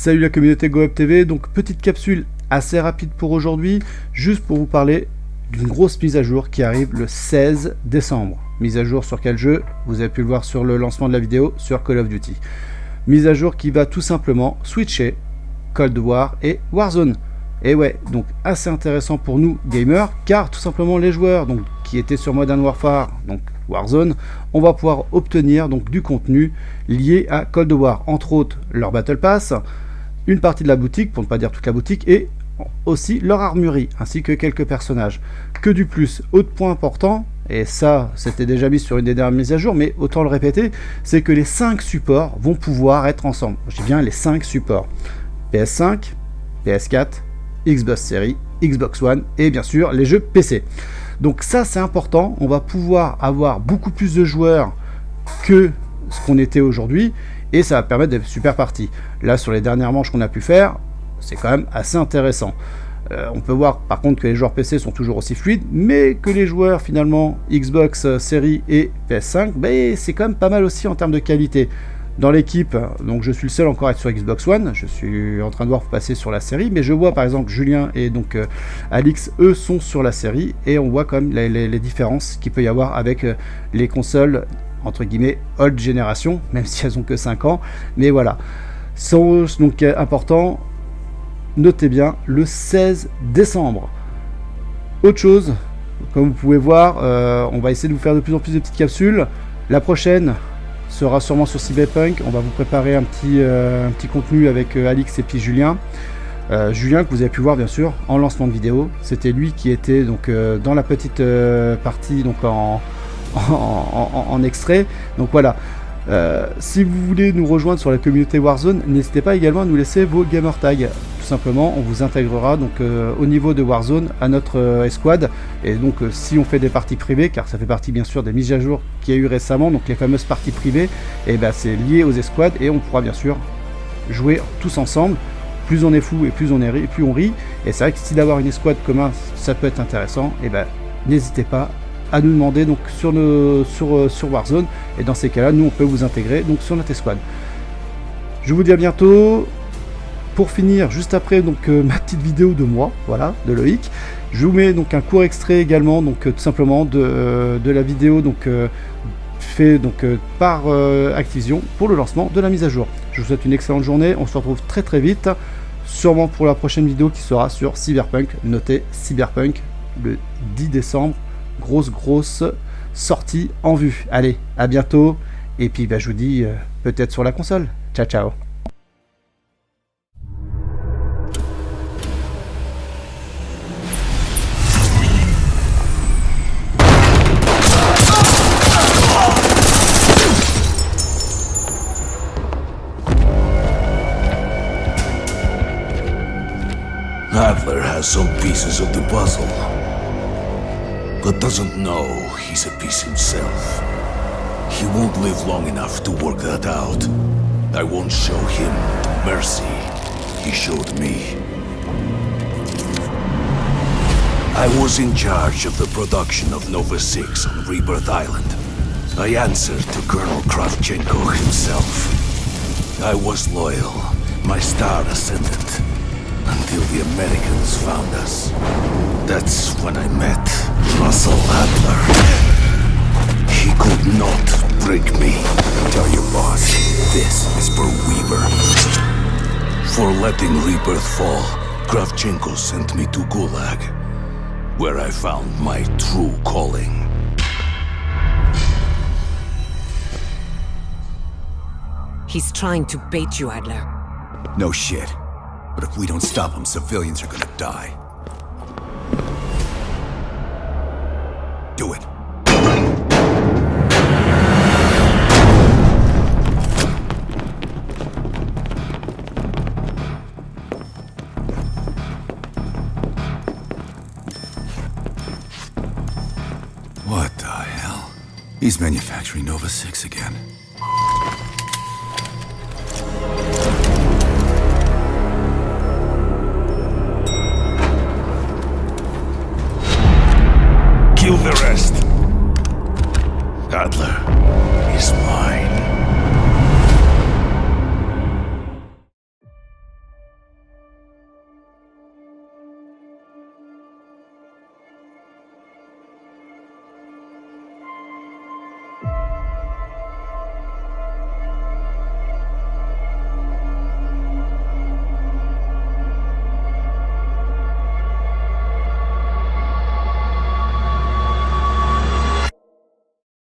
Salut la communauté GoUp TV, donc petite capsule assez rapide pour aujourd'hui, juste pour vous parler d'une grosse mise à jour qui arrive le 16 décembre. Mise à jour sur quel jeu? Vous avez pu le voir sur le lancement de la vidéo sur Call of Duty. Mise à jour qui va tout simplement switcher Cold War et Warzone. Et ouais, donc assez intéressant pour nous gamers, car tout simplement les joueurs donc, qui étaient sur Modern Warfare, donc Warzone, on va pouvoir obtenir donc du contenu lié à Cold War, entre autres leur Battle Pass, une partie de la boutique, pour ne pas dire toute la boutique, et aussi leur armurerie, ainsi que quelques personnages. Que du plus, autre point important, et ça c'était déjà mis sur une des dernières mises à jour, mais autant le répéter, c'est que les 5 supports vont pouvoir être ensemble. Je dis bien les 5 supports. PS5, PS4, Xbox Series, Xbox One et bien sûr les jeux PC. Donc ça c'est important, on va pouvoir avoir beaucoup plus de joueurs que ce qu'on était aujourd'hui et ça va permettre d'être super parties. Là sur les dernières manches qu'on a pu faire, c'est quand même assez intéressant. On peut voir par contre que les joueurs PC sont toujours aussi fluides, mais que les joueurs finalement Xbox Series et PS5, ben, c'est quand même pas mal aussi en termes de qualité. Dans l'équipe, donc je suis le seul encore à être sur Xbox One, je suis en train de voir passer sur la série, mais je vois par exemple Julien et donc Alix, eux sont sur la série, et on voit quand même les différences qu'il peut y avoir avec les consoles, entre guillemets, old generation, même si elles ont que 5 ans, mais voilà. Donc important, notez bien, le 16 décembre. Autre chose, comme vous pouvez voir, on va essayer de vous faire de plus en plus de petites capsules. La prochaine sera sûrement sur Cyberpunk. On va vous préparer un petit contenu avec Alix et puis Julien. Julien que vous avez pu voir bien sûr en lancement de vidéo. C'était lui qui était donc dans la petite partie donc en extrait. Donc voilà. Si vous voulez nous rejoindre sur la communauté Warzone, n'hésitez pas également à nous laisser vos gamer tags. Tout simplement, on vous intégrera donc au niveau de Warzone à notre escouade. Et donc si on fait des parties privées, car ça fait partie bien sûr des mises à jour qu'il y a eu récemment, donc les fameuses parties privées, et ben c'est lié aux escouades et on pourra bien sûr jouer tous ensemble. Plus on est fou et plus on rit. Et c'est vrai que si d'avoir une escouade commun, ça peut être intéressant. Et ben n'hésitez pas à nous demander donc sur Warzone, et dans ces cas-là, nous on peut vous intégrer donc sur notre escouade. Je vous dis à bientôt. Pour finir, juste après donc ma petite vidéo de moi, voilà, de Loïc, je vous mets donc un court extrait également, donc tout simplement de la vidéo donc fait donc par Activision pour le lancement de la mise à jour. Je vous souhaite une excellente journée. On se retrouve très très vite, sûrement pour la prochaine vidéo qui sera sur Cyberpunk. Notez Cyberpunk le 10 décembre. Grosse sortie en vue. Allez, à bientôt. Et puis bah, je vous dis peut-être sur la console. Ciao ciao. Adler has some pieces of the puzzle, but doesn't know he's a piece himself. He won't live long enough to work that out. I won't show him the mercy he showed me. I was in charge of the production of Nova 6 on Rebirth Island. I answered to Colonel Kravchenko himself. I was loyal, my star ascendant, until the Americans found us. That's when I met Russell Adler. He could not break me. Tell your boss, this is for Weaver. For letting Rebirth fall, Kravchenko sent me to Gulag, where I found my true calling. He's trying to bait you, Adler. No shit. But if we don't stop him, civilians are gonna die. Do it. What the hell? He's manufacturing Nova 6 again.